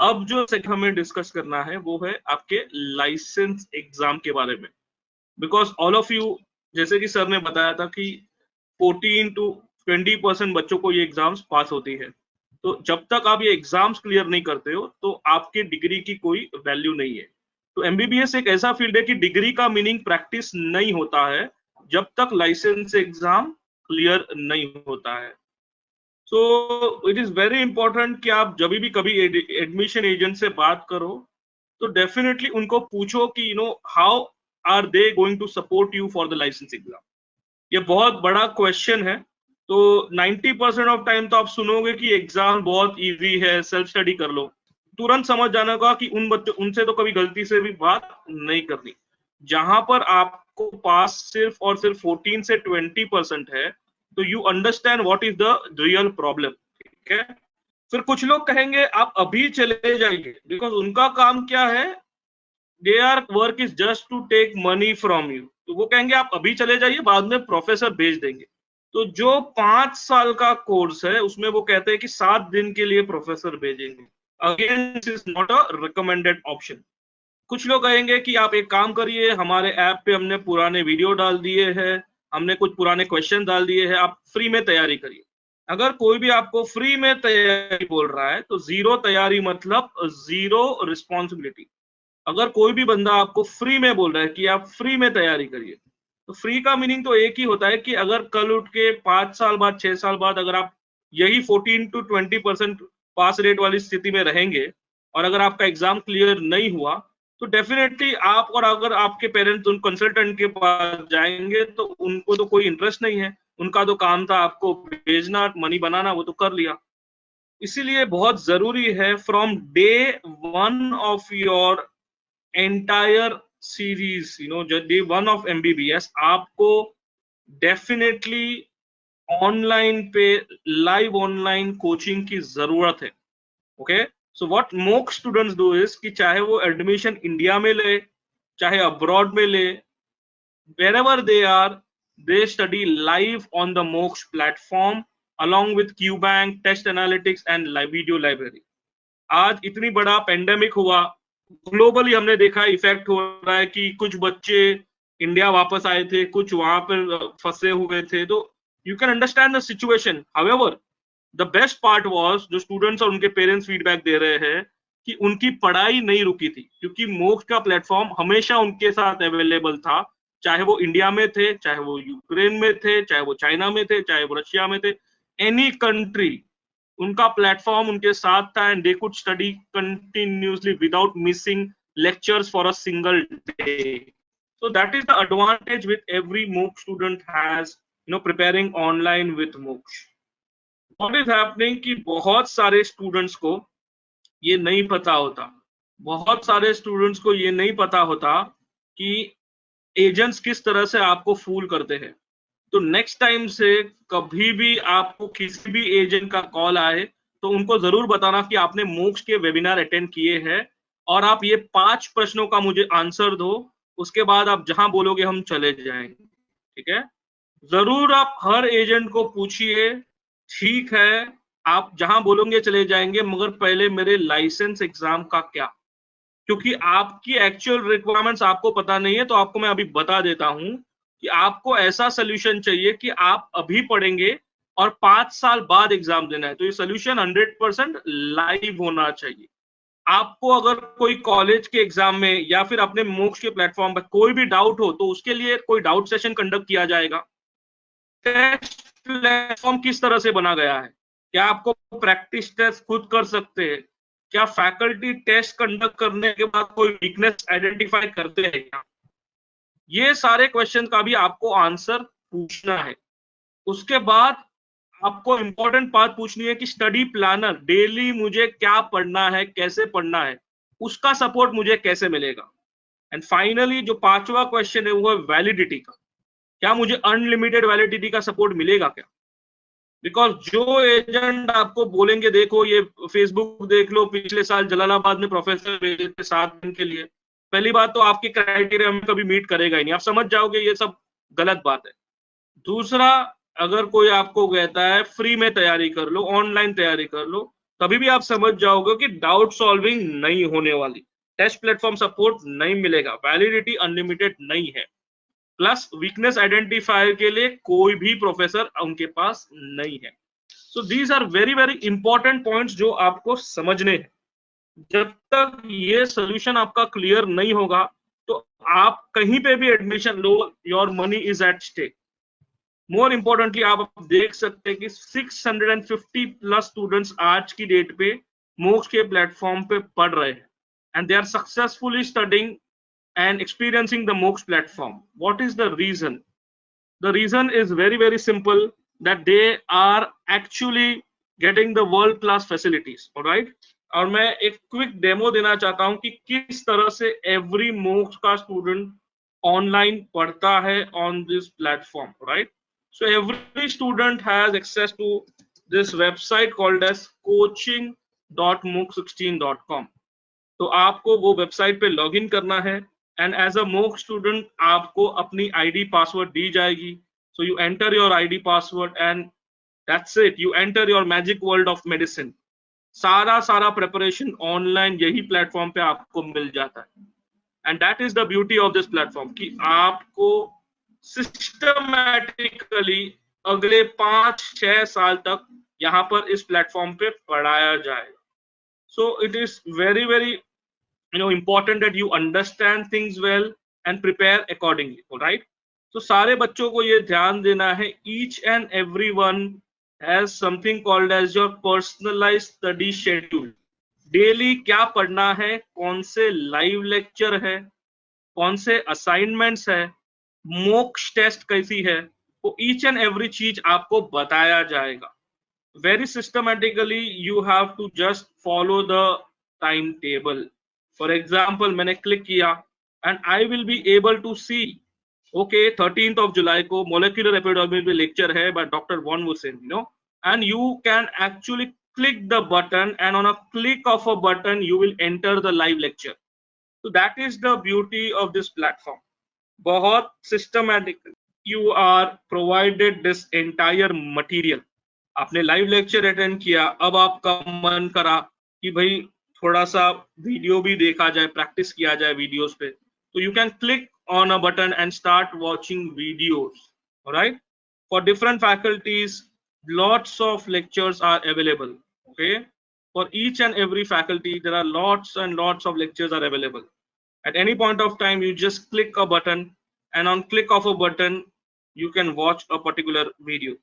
अब जो सेकंड हमें डिस्कस करना है वो है आपके लाइसेंस एग्जाम के बारे में, बिकॉज ऑल ऑफ यू, जैसे कि सर ने बताया था कि 14 to 20% बच्चों को ये एग्जाम्स पास होती है। तो जब तक आप ये एग्जाम्स क्लियर नहीं करते हो तो आपकी डिग्री की कोई वैल्यू नहीं है। तो एमबीबीएस एक ऐसा फील्ड है कि डिग्री का मीनिंग प्रैक्टिस नहीं होता है जब तक लाइसेंस एग्जाम क्लियर नहीं होता है। So it is very important कि आप जब भी कभी एडमिशन एजेंट से बात करो तो डेफिनेटली उनको पूछो कि how are they going to support you for the license exam. ये बहुत बड़ा क्वेश्चन है। तो 90% ऑफ टाइम तो आप सुनोगे कि एग्जाम बहुत इजी है, सेल्फ स्टडी कर लो। तुरंत समझ जाना होगा कि उन बच्चों उनसे तो कभी गलती से भी बात नहीं करनी। जहां पर आपको पास सिर्फ और सिर्फ 14 से 20% है, तो you understand what is the real problem. ठीक है। फिर कुछ लोग कहेंगे आप अभी चले जाइए, बिकॉज उनका काम क्या है, their work is just to take money from you. तो वो कहेंगे आप अभी चले जाइए, बाद में प्रोफेसर भेज देंगे। तो जो 5 साल का कोर्स है उसमें वो कहते हैं कि 7 दिन के लिए प्रोफेसर भेजेंगे। Again this is not a recommended option. कुछ लोग कहेंगे कि आप एक काम करिए, हमारे ऐप पे हमने पुराने वीडियो डाल दिए हैं, हमने कुछ पुराने क्वेश्चन डाल दिए हैं, आप फ्री में तैयारी करिए। अगर कोई भी आपको फ्री में तैयारी बोल रहा है तो जीरो तैयारी मतलब जीरो रिस्पॉन्सिबिलिटी। अगर कोई भी बंदा आपको फ्री में बोल रहा है कि आप फ्री में तैयारी करिए, तो फ्री का मीनिंग तो एक ही होता है कि अगर कल उठ के 5 साल बाद 6 साल बाद अगर आप यही 14 to 20% पास रेट वाली स्थिति में रहेंगे और अगर आपका एग्जाम क्लियर नहीं हुआ, तो डेफिनेटली आप और अगर आपके पेरेंट्स उन कंसल्टेंट के पास जाएंगे तो उनको तो कोई इंटरेस्ट नहीं है। उनका तो काम था आपको भेजना, मनी बनाना, वो तो कर लिया। इसीलिए बहुत जरूरी है from day one of your entire series, day one of MBBS, आपको डेफिनेटली ऑनलाइन पे लाइव ऑनलाइन कोचिंग की जरूरत है। ओके। सो व्हाट मोक स्टूडेंट्स डू इज कि चाहे वो एडमिशन इंडिया में ले, चाहे अब्रॉड में ले, wherever they are, they study live on the MOOCs platform along with QBank, Test Analytics and video library. आज इतनी बड़ा पेंडेमिक हुआ, ग्लोबली हमने देखा इफेक्ट हो रहा है कि कुछ बच्चे इंडिया वापस आए थे, कुछ वहां पर फंसे हुए थे। तो you can understand the situation. However the best part was, जो स्टूडेंट्स और उनके पेरेंट्स फीडबैक दे रहे हैं कि उनकी पढ़ाई नहीं रुकी थी, क्योंकि मोक्स का प्लेटफॉर्म हमेशा उनके साथ अवेलेबल था। चाहे वो इंडिया में थे, चाहे वो यूक्रेन में थे, चाहे वो चाइना में थे, चाहे वो रशिया में थे, एनी कंट्री, उनका प्लेटफॉर्म उनके साथ था and they could study continuously without missing lectures for a single day. So that is the advantage with every MOOC student has, preparing online with MOOC. What is happening कि बहुत सारे students को ये नहीं पता होता, बहुत सारे स्टूडेंट्स को ये नहीं पता होता कि एजेंट्स किस तरह से आपको फूल करते हैं। तो नेक्स्ट टाइम से कभी भी आपको किसी भी एजेंट का कॉल आए तो उनको जरूर बताना कि आपने MOOCs के वेबिनार अटेंड किए हैं और आप ये 5 प्रश्नों का मुझे आंसर दो, उसके बाद आप जहां बोलोगे हम चले जाएंगे। ठीक है। जरूर आप हर एजेंट को पूछिए, ठीक है आप जहां बोलोगे चले जाएंगे, मगर पहले मेरे लाइसेंस एग्जाम का क्या, क्योंकि आपकी एक्चुअल रिक्वायरमेंट्स आपको पता नहीं है। तो आपको मैं अभी बता देता हूं कि आपको ऐसा सोल्यूशन चाहिए कि आप अभी पढ़ेंगे और 5 साल बाद एग्जाम देना है। तो ये सोल्यूशन 100% लाइव होना चाहिए। आपको अगर कोई कॉलेज के एग्जाम में या फिर अपने MOOCs के प्लेटफॉर्म पर कोई भी डाउट हो तो उसके लिए कोई डाउट सेशन कंडक्ट किया जाएगा। टेस्ट प्लेटफॉर्म किस तरह से बना गया है, क्या आपको प्रैक्टिस टेस्ट खुद कर सकते हैं, क्या फैकल्टी टेस्ट कंडक्ट करने के बाद कोई वीकनेस आइडेंटिफाई करते हैं क्या, ये सारे क्वेश्चन का भी आपको आंसर पूछना है। उसके बाद आपको इंपॉर्टेंट बात पूछनी है कि स्टडी प्लानर डेली मुझे क्या पढ़ना है, कैसे पढ़ना है, उसका सपोर्ट मुझे कैसे मिलेगा। एंड फाइनली जो 5वां क्वेश्चन है वो है वैलिडिटी का। क्या मुझे अनलिमिटेड वैलिडिटी का सपोर्ट मिलेगा क्या? बिकॉज जो एजेंट आपको बोलेंगे देखो ये फेसबुक देख लो, पिछले साल जलालाबाद में प्रोफेसर भेजे थे 7 दिन के लिए, पहली बात तो आपके क्राइटेरिया में कभी मीट करेगा ही नहीं, आप समझ जाओगे ये सब गलत बात है। दूसरा, अगर कोई आपको कहता है फ्री में तैयारी कर लो, ऑनलाइन तैयारी कर लो, तभी भी आप समझ जाओगे कि डाउट सॉल्विंग नहीं होने वाली, टेस्ट प्लेटफॉर्म सपोर्ट नहीं मिलेगा, वैलिडिटी अनलिमिटेड नहीं है, प्लस वीकनेस आइडेंटिफायर के लिए कोई भी प्रोफेसर उनके पास नहीं है। So these are very very important points जो आपको समझने हैं। जब तक ये सोल्यूशन आपका क्लियर नहीं होगा तो आप कहीं पे भी एडमिशन लो, your money is at stake. More importantly आप देख सकते हैं कि 650 प्लस स्टूडेंट्स आज की डेट पे मोक्ष के प्लेटफॉर्म पे पढ़ रहे हैं and they are successfully studying and experiencing the MOOCs platform. What is the reason? The reason is very, very simple, that they are actually getting the world class facilities. All right. और मैं एक quick demo देना चाहता हूं कि किस तरह से एवरी MOOCs का स्टूडेंट ऑनलाइन पढ़ता है on this platform, right? So every student has access to this website called as coaching.mooc16.com. तो आपको वो वेबसाइट पे लॉगिन करना है and as a mock student आपको अपनी आईडी पासवर्ड दी जाएगी। So you enter your ID password and that's it, you enter your magic world of medicine. सारा प्रिपरेशन ऑनलाइन यही प्लेटफॉर्म पे आपको मिल जाता है and that is the beauty of this platform कि आपको सिस्टमैटिकली अगले 5-6 साल तक यहाँ पर इस प्लेटफॉर्म पे पढ़ाया जाएगा। So it is very, very important that you understand things well and prepare accordingly. All right. So सारे बच्चों को ये ध्यान देना है, each and everyone has something called as your personalized study schedule. Daily क्या पढ़ना है, कौन से लाइव लेक्चर है, कौन से असाइनमेंट्स है, मॉक टेस्ट कैसी है, वो ईच एंड एवरी चीज आपको बताया जाएगा। Very systematically you have to just follow the timetable. For example, मैंने click किया and I will be able to see, okay, 13th of July को molecular epidemiology lecture है by Dr. Von Wussen, and you can actually click the button and on a click of a button you will enter the live lecture. So that is the beauty of this platform. बहुत systematic you are provided this entire material. आपने live lecture attend किया, अब आपका मन करा कि भाई थोड़ा सा वीडियो भी देखा जाए, प्रैक्टिस किया जाए वीडियोस पे, तो you can click on a button and start watching videos, right? For different faculties lots of lectures are available. Okay, for each and every faculty there are lots and lots of lectures are available. At any point of time you just click a button and on click of a button you can watch a particular video,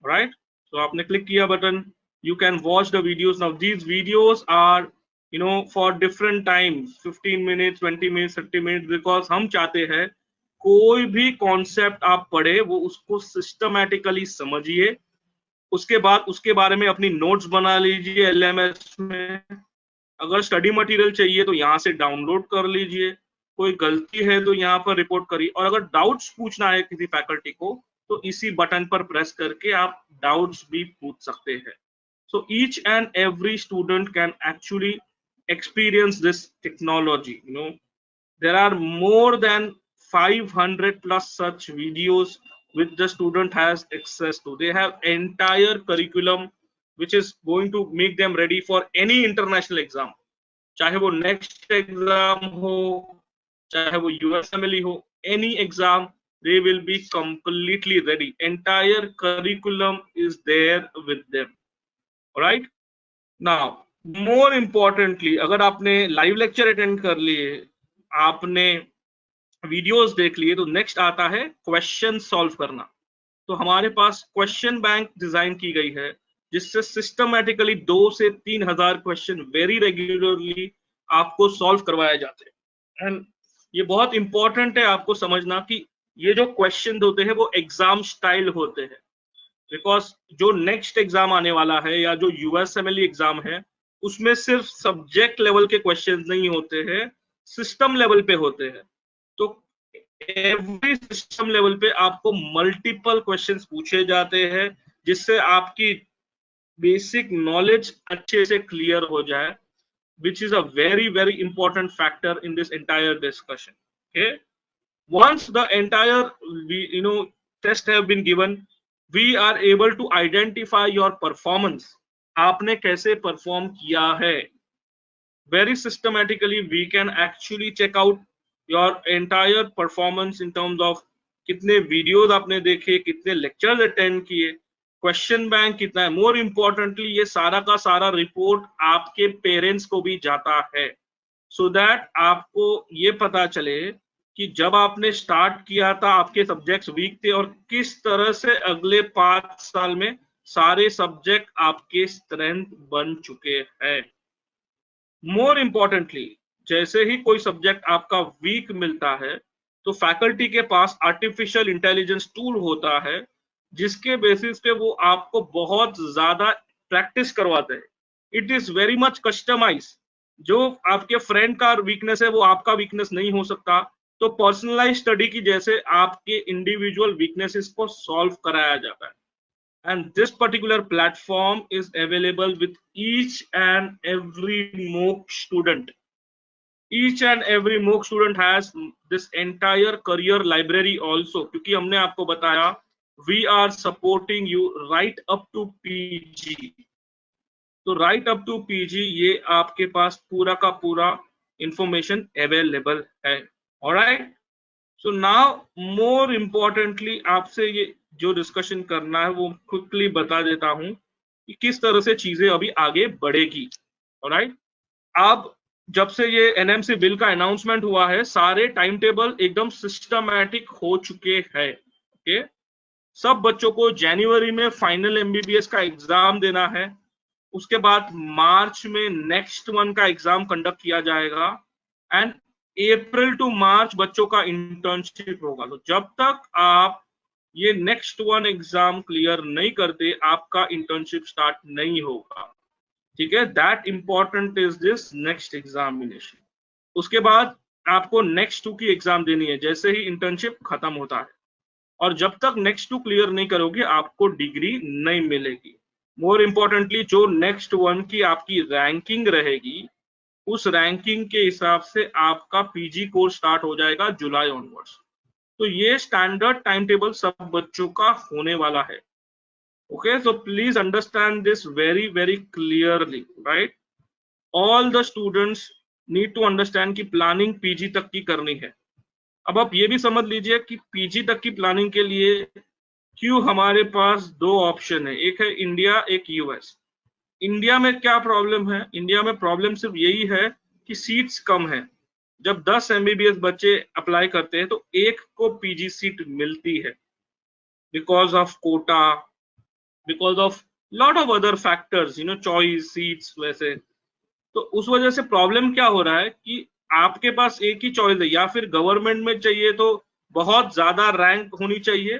right? So आपने click किया button, you can watch the videos. Now these videos are for different times, 15 minutes, 20 minutes, 30 minutes, because हम चाहते हैं कोई भी concept आप पढ़े वो उसको सिस्टमैटिकली समझिए, उसके बाद उसके बारे में अपनी नोट्स बना लीजिए LMS में। अगर स्टडी मटेरियल चाहिए तो यहाँ से डाउनलोड कर लीजिए, कोई गलती है तो यहाँ पर रिपोर्ट करिए, और अगर डाउट्स पूछना है किसी फैकल्टी को तो इसी बटन पर प्रेस करके आप डाउट्स भी पूछ सकते हैं। So each and every student can actually experience this technology. There are more than 500 plus such videos which the student has access to. They have entire curriculum which is going to make them ready for any international exam, चाहे वो next exam हो, चाहे वो USMLE हो, any exam they will be completely ready. Entire curriculum is there with them. All right. Now more importantly, अगर आपने live lecture attend कर लिए, आपने वीडियोस देख लिए, तो नेक्स्ट आता है क्वेश्चन सॉल्व करना। तो हमारे पास क्वेश्चन बैंक डिजाइन की गई है जिससे सिस्टमैटिकली 2 से 3 हजार क्वेश्चन वेरी रेगुलरली आपको सॉल्व करवाए जाते हैं। एंड ये बहुत इंपॉर्टेंट है आपको समझना कि ये जो क्वेश्चन होते हैं वो एग्जाम स्टाइल होते हैं, बिकॉज जो नेक्स्ट एग्जाम आने वाला है या जो USMLE एग्जाम है उसमें सिर्फ सब्जेक्ट लेवल के क्वेश्चन नहीं होते हैं, सिस्टम लेवल पे होते हैं। तो एवरी सिस्टम लेवल पे आपको मल्टीपल क्वेश्चंस पूछे जाते हैं जिससे आपकी बेसिक नॉलेज अच्छे से क्लियर हो जाए, which is a very very important factor in this entire discussion. Okay, once the entire test have been given, we are able to identify your performance आपने कैसे परफॉर्म किया है। Very systematically we can actually check out your entire performance in terms of कितने videos आपने देखे, कितने lectures attend किए, question bank कितना है। मोर इम्पोर्टेंटली ये सारा का सारा रिपोर्ट आपके पेरेंट्स को भी जाता है, सो दैट आपको ये पता चले कि जब आपने स्टार्ट किया था आपके सब्जेक्ट्स वीक थे और किस तरह से अगले 5 साल में सारे सब्जेक्ट आपके स्ट्रेंथ बन चुके हैं। मोर इम्पोर्टेंटली जैसे ही कोई सब्जेक्ट आपका वीक मिलता है तो फैकल्टी के पास आर्टिफिशियल इंटेलिजेंस टूल होता है जिसके बेसिस पे वो आपको बहुत ज्यादा प्रैक्टिस करवाते हैं। It is very much customize. जो आपके फ्रेंड का वीकनेस है वो आपका वीकनेस नहीं हो सकता, तो पर्सनलाइज स्टडी की जैसे आपके इंडिविजुअल वीकनेसेस को सॉल्व कराया जाता है। And this particular platform is available with each and every MOOC student. Each and every MOOC student has this entire career library also, क्योंकि हमने आपको बताया we are supporting you right up to PG। तो right up to PG ये आपके पास पूरा का पूरा इंफॉर्मेशन अवेलेबल है। Alright, so now more importantly आपसे ये जो डिस्कशन करना है वो क्विकली बता देता हूं कि किस तरह से चीजें अभी आगे बढ़ेगी। ऑलराइट, अब जब से ये एनएमसी बिल का अनाउंसमेंट हुआ है सारे टाइम टेबल एकदम सिस्टमैटिक हो चुके हैं। ओके, सब बच्चों को जनवरी में फाइनल एमबीबीएस का एग्जाम देना है, उसके बाद मार्च में नेक्स्ट वन का एग्जाम कंडक्ट किया जाएगा एंड अप्रैल टू मार्च बच्चों का इंटर्नशिप होगा। तो जब तक आप ये नेक्स्ट वन एग्जाम क्लियर नहीं करते आपका इंटर्नशिप स्टार्ट नहीं होगा। ठीक है, that important is this next examination. उसके बाद आपको नेक्स्ट 2 की एग्जाम देनी है जैसे ही इंटर्नशिप खत्म होता है, और जब तक नेक्स्ट 2 क्लियर नहीं करोगे आपको डिग्री नहीं मिलेगी। मोर इम्पोर्टेंटली जो नेक्स्ट 1 की आपकी रैंकिंग रहेगी उस रैंकिंग के हिसाब से आपका पीजी कोर्स स्टार्ट हो जाएगा जुलाई ऑनवर्ड्स। तो ये स्टैंडर्ड टाइम टेबल सब बच्चों का होने वाला है। Okay, so please understand this very very clearly, right. All the students need to understand कि प्लानिंग पीजी तक की करनी है। अब आप ये भी समझ लीजिए कि पीजी तक की प्लानिंग के लिए क्यों हमारे पास 2 ऑप्शन है, एक है इंडिया एक यूएस। इंडिया में क्या प्रॉब्लम है, इंडिया में प्रॉब्लम सिर्फ यही है कि सीट्स कम है। जब 10 एमबीबीएस बच्चे अप्लाई करते हैं तो एक को पीजी सीट मिलती है because of quota, because of lot of other factors, choice seats वैसे। तो उस वजह से प्रॉब्लम क्या हो रहा है कि आपके पास एक ही चॉइस है, या फिर गवर्नमेंट में चाहिए तो बहुत ज्यादा रैंक होनी चाहिए,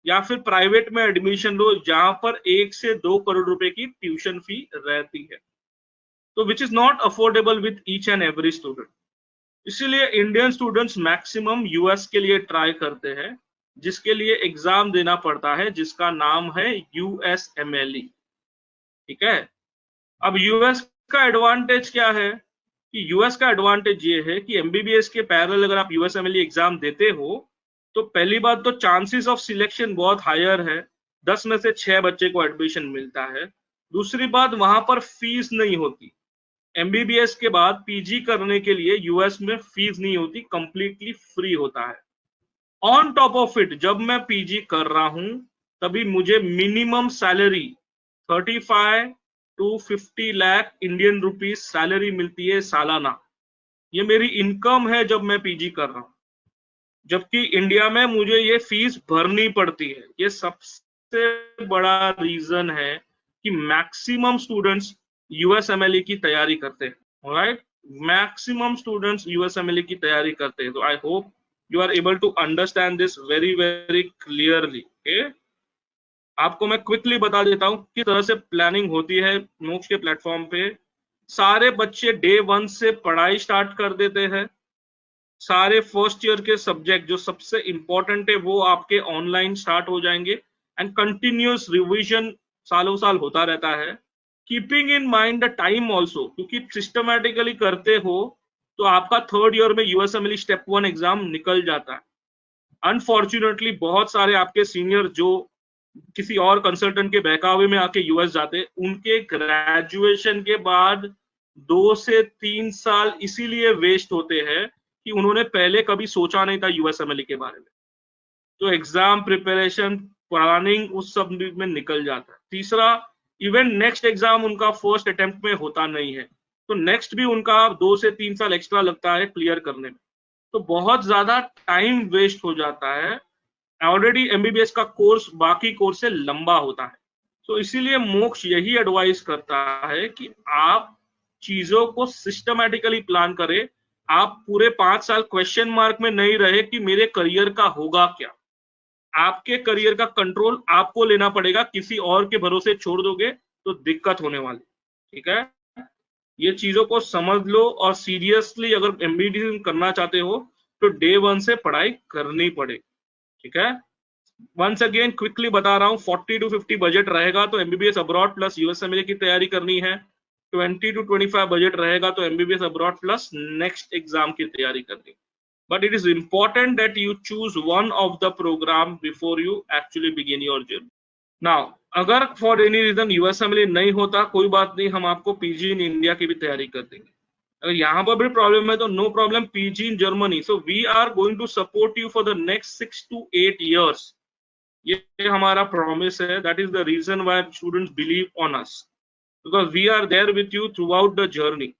या फिर प्राइवेट में एडमिशन लो जहां पर 1 से 2 करोड़ रुपए की ट्यूशन फी रहती है, तो which is not affordable with each and every student. इसीलिए इंडियन स्टूडेंट्स मैक्सिमम यूएस के लिए ट्राई करते हैं, जिसके लिए एग्जाम देना पड़ता है जिसका नाम है यूएसएमएलई। ठीक है, अब यूएस का एडवांटेज क्या है कि यूएस का एडवांटेज ये है कि एमबीबीएस के पैरेलल अगर आप यूएसएमएलई एग्जाम देते हो तो पहली बात तो चांसेस ऑफ सिलेक्शन बहुत हायर है, 10 में से 6 बच्चे को एडमिशन मिलता है। दूसरी बात वहां पर फीस नहीं होती, एमबीबीएस के बाद पीजी करने के लिए यूएस में फीस नहीं होती, कंप्लीटली फ्री होता है। ऑन टॉप ऑफ इट जब मैं पीजी कर रहा हूं तभी मुझे minimum salary 35 to 50 lakh Indian rupees salary मिलती है सालाना। ये मेरी इनकम है जब मैं पीजी कर रहा हूं, जबकि इंडिया में मुझे ये फीस भरनी पड़ती है। ये सबसे बड़ा रीजन है कि मैक्सिमम स्टूडेंट्स यूएसएमएलई की तैयारी करते हैं। ऑलराइट, मैक्सिमम स्टूडेंट्स यूएसएमएलई की तैयारी करते हैं। तो I hope you are able to understand this very very clearly. Okay, आपको मैं क्विकली बता देता हूं किस तरह से प्लानिंग होती है MOOCs के प्लेटफॉर्म पे। सारे बच्चे डे 1 से पढ़ाई स्टार्ट कर देते हैं। सारे फर्स्ट ईयर के सब्जेक्ट जो सबसे इंपॉर्टेंट है वो आपके ऑनलाइन स्टार्ट हो जाएंगे एंड कंटिन्यूअस रिवीजन सालों साल होता रहता है, keeping in mind the time also, क्योंकि सिस्टमैटिकली करते हो तो आपका 3rd ईयर में यूएसएमएलई स्टेप 1 एग्जाम निकल जाता है। अनफॉर्चुनेटली बहुत सारे आपके सीनियर जो किसी और कंसल्टेंट के बहकावे में आके यूएस जाते, उनके ग्रेजुएशन के बाद 2 से 3 साल इसीलिए वेस्ट होते हैं कि उन्होंने पहले कभी सोचा नहीं था यूएसएमएल के बारे में। तो एग्जाम प्रिपरेशन, प्लानिंग उस सब में निकल जाता है। तीसरा, इवन नेक्स्ट एग्जाम उनका फर्स्ट अटेम्प्ट में होता नहीं है, तो नेक्स्ट भी उनका 2 से 3 साल एक्स्ट्रा लगता है क्लियर करने में। तो बहुत ज्यादा टाइम वेस्ट हो जाता है। ऑलरेडी एमबीबीएस का कोर्स बाकी कोर्स से लंबा होता है। तो इसीलिए मोक्ष यही एडवाइस करता है कि आप चीजों को सिस्टमैटिकली प्लान करें। आप पूरे 5 साल क्वेश्चन मार्क में नहीं रहे कि मेरे करियर का होगा क्या। आपके करियर का कंट्रोल आपको लेना पड़ेगा, किसी और के भरोसे छोड़ दोगे तो दिक्कत होने वाली। ठीक है, ये चीजों को समझ लो और सीरियसली अगर एमबीबीएस करना चाहते हो तो डे 1 से पढ़ाई करनी पड़ेगी। ठीक है, वंस अगेन क्विकली बता रहा हूँ, 40 to 50 बजट रहेगा तो एमबीबीएस अब्रॉड प्लस यूएसएमएल की तैयारी करनी है। 20 to 25 बजट रहेगा तो MBBS abroad plus next exam की तैयारी करनी। But it is important that you choose one of the program before you actually begin your journey. Now, अगर for any reason यूएसएमएल नहीं होता, कोई बात नहीं, हम आपको पीजी इन इंडिया की भी तैयारी कर देंगे। अगर यहाँ पर भी प्रॉब्लम है तो no problem, PG in Germany. So we are going to support you for the next 6 to 8 years. ये हमारा प्रॉमिस है। That is the reason why students believe on us, because we are there with you throughout the journey.